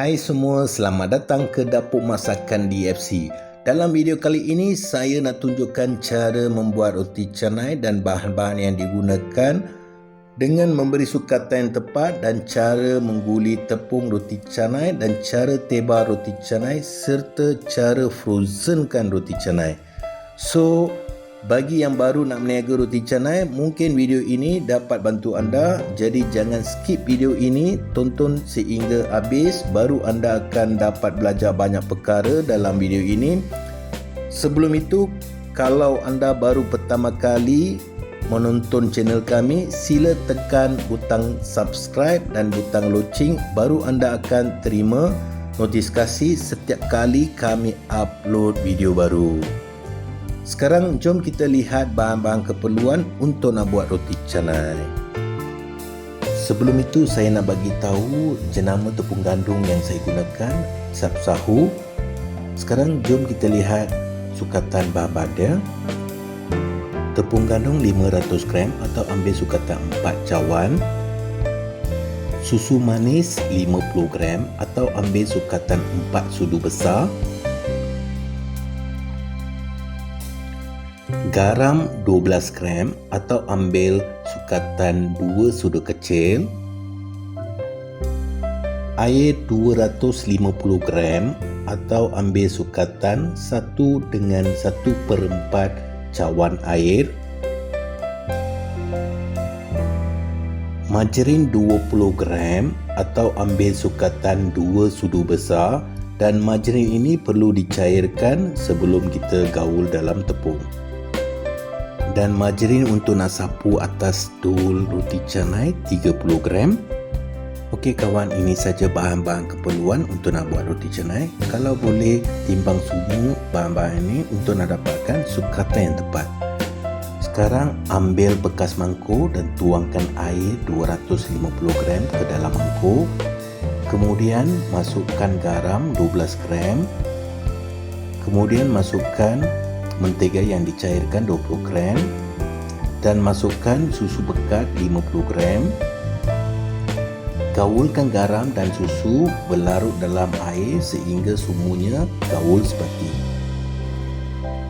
Hai semua, selamat datang ke Dapur Masakan DFC. Dalam video kali ini, saya nak tunjukkan cara membuat roti canai dan bahan-bahan yang digunakan dengan memberi sukatan yang tepat dan cara mengguli tepung roti canai dan cara tebar roti canai serta cara frozenkan roti canai. So, bagi yang baru nak meniaga roti canai, mungkin video ini dapat bantu anda. Jadi jangan skip video ini, tonton sehingga habis, baru anda akan dapat belajar banyak perkara dalam video ini. Sebelum itu, kalau anda baru pertama kali menonton channel kami, sila tekan butang subscribe dan butang loceng, baru anda akan terima notifikasi setiap kali kami upload video baru. Sekarang jom kita lihat bahan-bahan keperluan untuk nak buat roti canai. Sebelum itu saya nak bagi tahu jenama tepung gandum yang saya gunakan, Sapsahu. Sekarang jom kita lihat sukatan bahan-bahan dia. Tepung gandum 500 gram atau ambil sukatan 4 cawan. Susu manis 50 gram atau ambil sukatan 4 sudu besar. Garam 12 gram atau ambil sukatan 2 sudu kecil. Air 250 gram atau ambil sukatan 1 dengan 1/4 cawan air. Margarin 20 gram atau ambil sukatan 2 sudu besar, dan margarin ini perlu dicairkan sebelum kita gaul dalam tepung. Dan margarin untuk nak sapu atas dul roti canai 30 gram. Okey kawan, ini saja bahan-bahan keperluan untuk nak buat roti canai. Kalau boleh timbang semua bahan-bahan ini untuk nak dapatkan sukatan yang tepat. Sekarang ambil bekas mangkuk dan tuangkan air 250 gram ke dalam mangkuk. Kemudian masukkan garam 12 gram. Kemudian masukkan mentega yang dicairkan 20 gram dan masukkan susu pekat 50 gram. Gaulkan garam dan susu berlarut dalam air sehingga semuanya gaul sepati.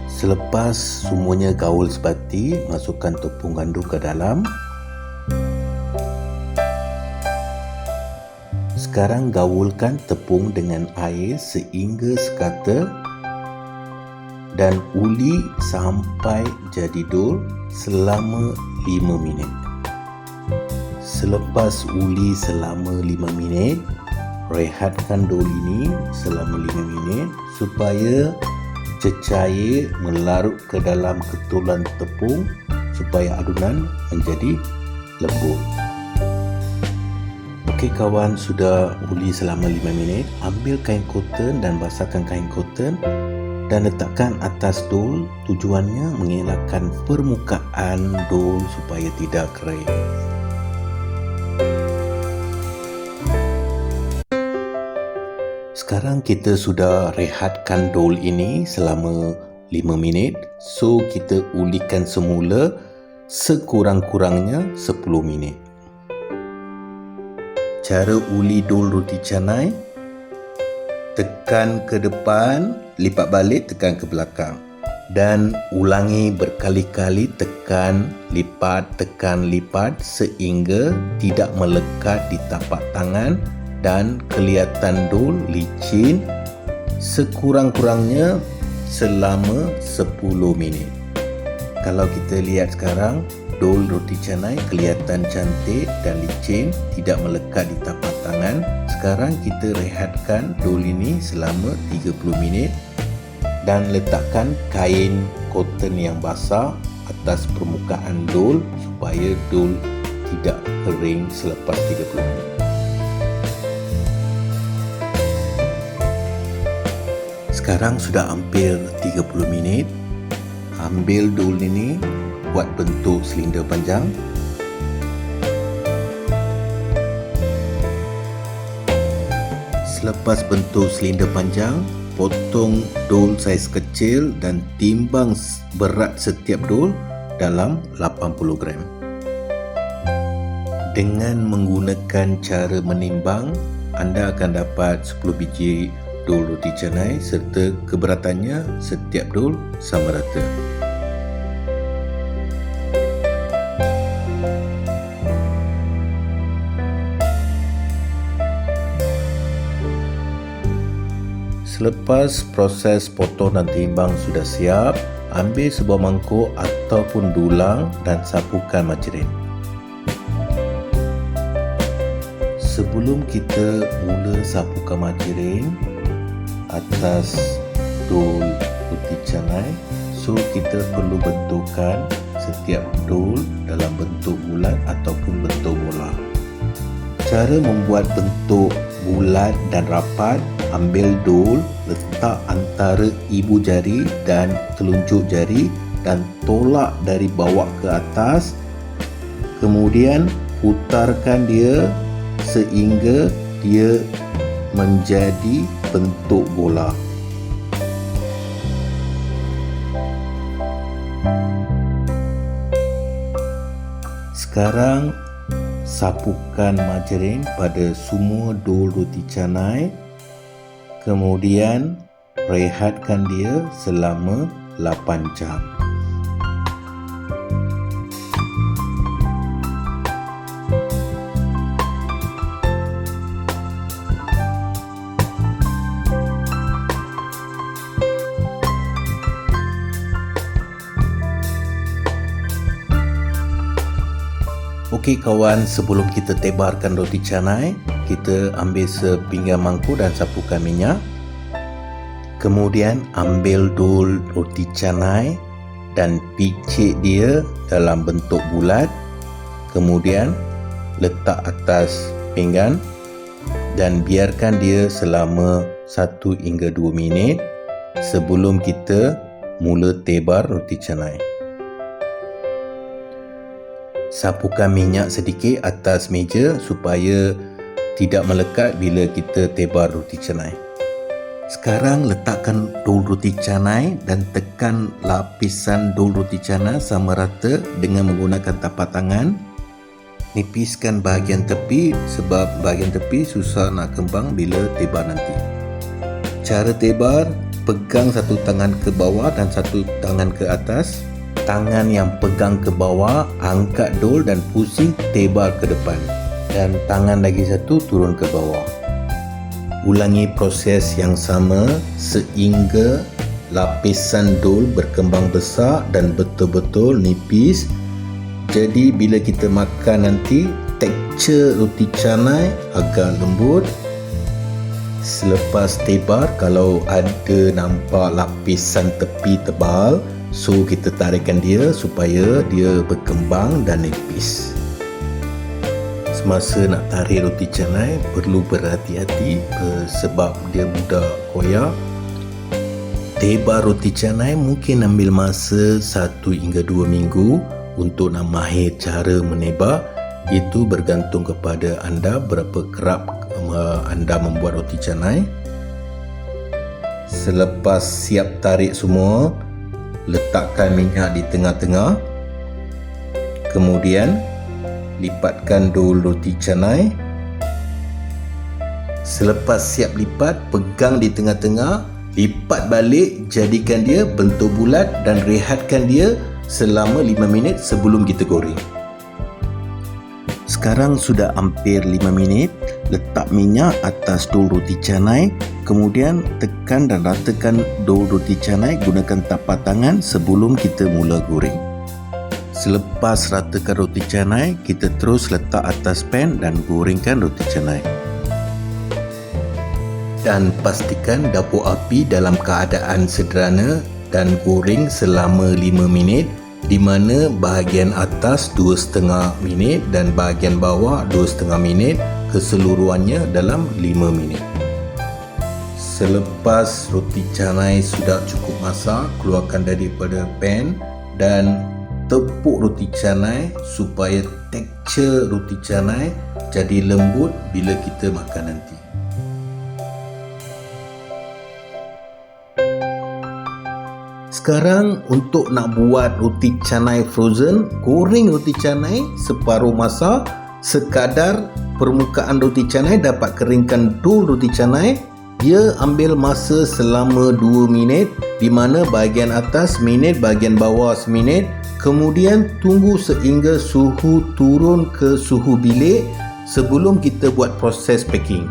Selepas semuanya gaul sepati, masukkan tepung gandum ke dalam. Sekarang gaulkan tepung dengan air sehingga sekata dan uli sampai jadi dol selama 5 minit. Selepas uli selama 5 minit, rehatkan dol ini selama 5 minit supaya cecair melarut ke dalam ketulan tepung supaya adunan menjadi lembut. Okey kawan, sudah uli selama 5 minit, ambil kain cotton dan basahkan kain cotton dan letakkan atas dol. Tujuannya mengelakkan permukaan dol supaya tidak kering. Sekarang kita sudah rehatkan dol ini selama 5 minit. So kita ulikan semula sekurang-kurangnya 10 minit. Cara uli dol roti canai: tekan ke depan, lipat balik, tekan ke belakang, dan ulangi berkali-kali, tekan lipat sehingga tidak melekat di tapak tangan dan kelihatan dol licin, sekurang-kurangnya selama 10 minit. Kalau kita lihat sekarang, dol roti canai kelihatan cantik dan licin, tidak melekat di tapak tangan. Sekarang kita rehatkan dol ini selama 30 minit dan letakkan kain cotton yang basah atas permukaan dol supaya dol tidak kering selepas 30 minit. Sekarang sudah hampir 30 minit. Ambil dol ini, buat bentuk silinder panjang. Selepas bentuk silinder panjang, potong dol saiz kecil dan timbang berat setiap dol dalam 80 gram. Dengan menggunakan cara menimbang, anda akan dapat 10 biji dol roti canai serta keberatannya setiap dol sama rata. Selepas proses potong dan timbang sudah siap, ambil sebuah mangkuk ataupun dulang dan sapukan margarin. Sebelum kita mula sapukan margarin atas dol roti canai, kita perlu bentukkan setiap dol dalam bentuk bulat ataupun bentuk bola. Cara membuat bentuk bulat dan rapat, ambil dol, letak antara ibu jari dan telunjuk jari dan tolak dari bawah ke atas. Kemudian putarkan dia sehingga dia menjadi bentuk bola. Sekarang sapukan margarin pada semua dol roti canai. Kemudian rehatkan dia selama 8 jam. Okey kawan, sebelum kita tebarkan roti canai, kita ambil sepinggan mangkuk dan sapukan minyak. Kemudian ambil dol roti canai dan picit dia dalam bentuk bulat. Kemudian letak atas pinggan dan biarkan dia selama 1 hingga 2 minit sebelum kita mula tebar roti canai. Sapukan minyak sedikit atas meja supaya tidak melekat bila kita tebar roti canai. Sekarang letakkan dol roti canai dan tekan lapisan dol roti canai sama rata dengan menggunakan tapak tangan. Nipiskan bahagian tepi sebab bahagian tepi susah nak kembang bila tebar nanti. Cara tebar, pegang satu tangan ke bawah dan satu tangan ke atas. Tangan yang pegang ke bawah, angkat dol dan pusing tebar ke depan. Dan tangan lagi satu turun ke bawah. Ulangi proses yang sama sehingga lapisan dol berkembang besar dan betul-betul nipis. Jadi bila kita makan nanti, tekstur roti canai agak lembut. Selepas tebar, kalau ada nampak lapisan tepi tebal, kita tarikkan dia supaya dia berkembang dan nipis. Semasa nak tarik roti canai, perlu berhati-hati sebab dia mudah koyak. Tebar roti canai mungkin ambil masa 1 hingga 2 minggu untuk nak mahir cara menebar. Itu bergantung kepada anda berapa kerap anda membuat roti canai. Selepas siap tarik semua, letakkan minyak di tengah-tengah. Kemudian lipatkan dol roti canai. Selepas siap lipat, pegang di tengah-tengah, lipat balik, jadikan dia bentuk bulat dan rehatkan dia selama 5 minit sebelum kita goreng. Sekarang sudah hampir 5 minit. Letak minyak atas dol roti canai. Kemudian tekan dan ratakan dol roti canai gunakan tapak tangan sebelum kita mula goreng. Selepas ratakan roti canai, kita terus letak atas pan dan gorengkan roti canai. Dan pastikan dapur api dalam keadaan sederhana dan goreng selama 5 minit, di mana bahagian atas 2,5 minit dan bahagian bawah 2,5 minit, keseluruhannya dalam 5 minit. Selepas roti canai sudah cukup masak, keluarkan daripada pan dan tepuk roti canai supaya tekstur roti canai jadi lembut bila kita makan nanti. Sekarang untuk nak buat roti canai frozen, goreng roti canai separuh masak sekadar permukaan roti canai, dapat keringkan dul roti canai. Dia ambil masa selama 2 minit, di mana bahagian atas minit, bahagian bawah seminit. Kemudian tunggu sehingga suhu turun ke suhu bilik sebelum kita buat proses packing.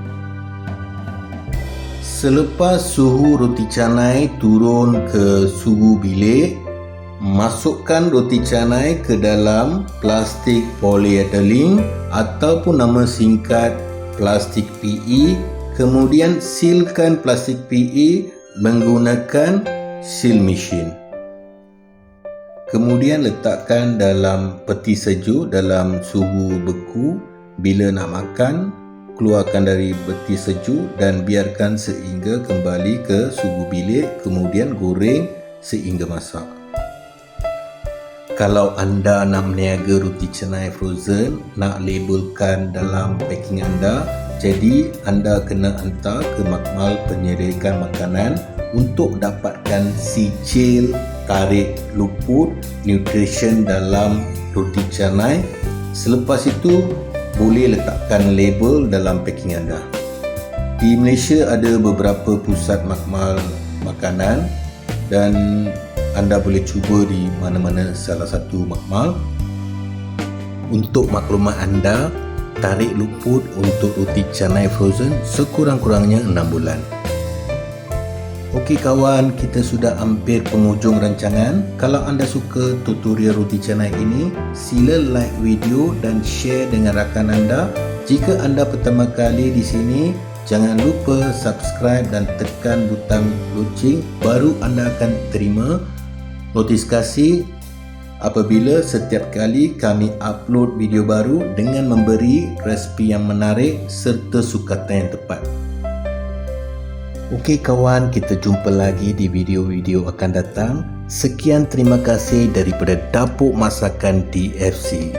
Selepas suhu roti canai turun ke suhu bilik, masukkan roti canai ke dalam plastik polyethylene ataupun nama singkat plastik PE. Kemudian sealkan plastik PE menggunakan seal machine. Kemudian letakkan dalam peti sejuk dalam suhu beku. Bila nak makan, keluarkan dari peti sejuk dan biarkan sehingga kembali ke suhu bilik, kemudian goreng sehingga masak. Kalau anda nak meniaga roti canai frozen, nak labelkan dalam packing anda, jadi anda kena hantar ke makmal penyediaan makanan untuk dapatkan sijil tarik luput nutrition dalam roti canai. Selepas itu boleh letakkan label dalam packing anda. Di Malaysia ada beberapa pusat makmal makanan dan anda boleh cuba di mana-mana salah satu makmal. Untuk maklumat anda, tarik luput untuk roti canai frozen sekurang-kurangnya 6 bulan. Okey kawan, kita sudah hampir penghujung rancangan. Kalau anda suka tutorial roti canai ini, sila like video dan share dengan rakan anda. Jika anda pertama kali di sini, jangan lupa subscribe dan tekan butang loceng, baru anda akan terima notifikasi apabila setiap kali kami upload video baru dengan memberi resipi yang menarik serta sukatan yang tepat. Okey kawan, kita jumpa lagi di video-video akan datang. Sekian, terima kasih daripada Dapur Masakan DFC.